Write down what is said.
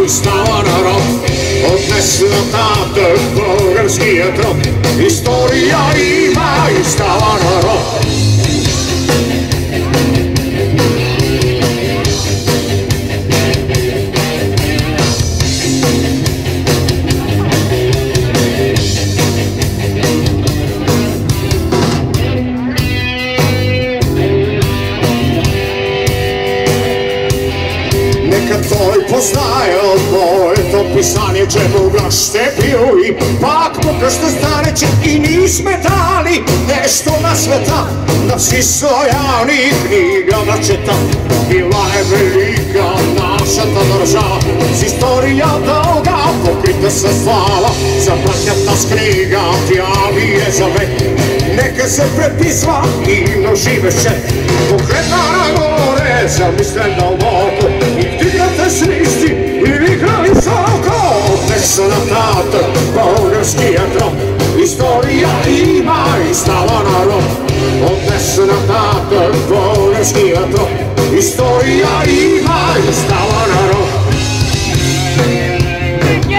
i stava narod, odnesla tatę българski е трон. История има и става народ. Той познае от моето писание, че Бога ще бил и пак Бога ще стане, че и ние сме дали нещо на света, да си слояни книга да чета. Била е велика нашата държава, с история дълга, покрита със слава. За братята с книга тя ви е завет, нека се преписва и множивеше. Погледна нагоре, замислен дълбоко, и вдигате с листи и вика високо. Отнесла нататък българския трон, история има и става народ. Отнесла нататък българския трон, история има